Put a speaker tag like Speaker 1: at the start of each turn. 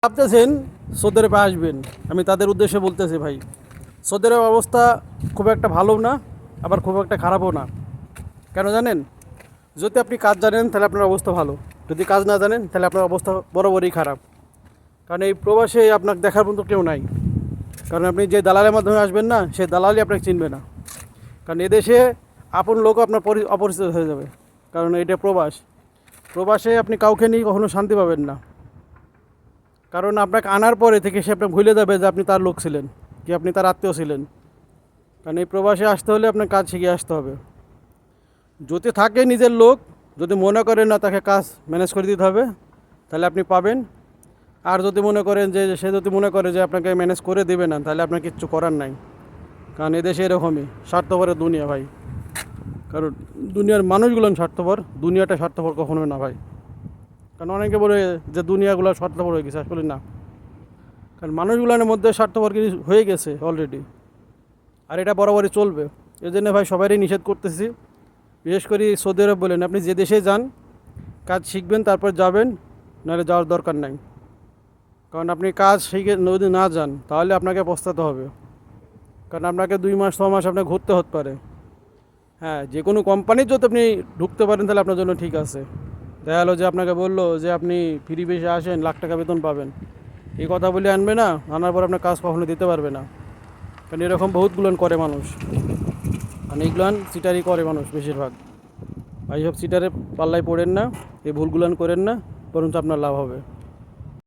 Speaker 1: ভাবতেছেন সৌদি আরবে আসবেন, আমি তাদের উদ্দেশ্যে বলতেছি ভাই, সৌদি আরবের অবস্থা খুব একটা ভালো না, আবার খুব একটা খারাপও না। কেন জানেন? যদি আপনি কাজ জানেন তাহলে আপনার অবস্থা ভালো, যদি কাজ না জানেন তাহলে আপনার অবস্থা বরাবরই খারাপ। কারণ এই প্রবাসে আপনাকে দেখার মতো কেউ নাই। কারণ আপনি যে দালালের মাধ্যমে আসবেন না, সেই দালালই আপনাকে চিনবে না। কারণ এদেশে আপন লোক আপনার অপরিচিত হয়ে যাবে। কারণ এটা প্রবাস, প্রবাসে আপনি কাউকে নিয়ে কখনো শান্তি পাবেন না। কারণ আপনাকে আনার পরে থেকে সে আপনাকে ভুলে যাবে যে আপনি তার লোক ছিলেন, কি আপনি তার আত্মীয় ছিলেন। কারণ এই প্রবাসে আসতে হলে আপনার কাজ শিখে আসতে হবে। যদি থাকে নিজের লোক, যদি মনে করেন না তাকে কাজ ম্যানেজ করে দিতে হবে, তাহলে আপনি পাবেন। আর যদি মনে করেন যে সে যদি মনে করে যে আপনাকে ম্যানেজ করে দেবে না, তাহলে আপনার কিচ্ছু করার নাই। কারণ এদেশে এরকমই স্বার্থপরের দুনিয়া ভাই। কারণ দুনিয়ার মানুষগুলো স্বার্থপর, দুনিয়াটা স্বার্থপর কখনোই না ভাই। কারণ অনেকে বলে যে দুনিয়াগুলো স্বার্থপর হয়ে গেছে, আসলে না। কারণ মানুষগুলোর মধ্যে স্বার্থপর কিছু হয়ে গেছে অলরেডি, আর এটা বরাবরই চলবে। এই জন্য ভাই সবারই নিষেধ করতেছি, বিশেষ করে সৌদি আরব বলেন, আপনি যে দেশে যান কাজ শিখবেন তারপর যাবেন, নাহলে যাওয়ার দরকার নাই। কারণ আপনি কাজ শিখে যদি না যান তাহলে আপনাকে পস্তাতে হবে। কারণ আপনাকে 2 মাস 6 মাস আপনাকে ঘুরতে হতে পারে। হ্যাঁ, যে কোনো কোম্পানির যদি আপনি ঢুকতে পারেন তাহলে আপনার জন্য ঠিক আছে। দেখা হলো যে আপনাকে বললো যে আপনি ফ্রি বেসে আসেন, লাখ টাকা বেতন পাবেন, এই কথা বলে আনবে না, আনার পর আপনার কাজ কখনো দিতে পারবে না। কারণ এরকম বহুতগুলোন করে মানুষ, আর এইগুলান সিটারই করে মানুষ বেশিরভাগ। আর এইসব সিটারে পাল্লায় পড়েন না, এই ভুলগুলান করেন না, বরঞ্চ আপনার লাভ হবে।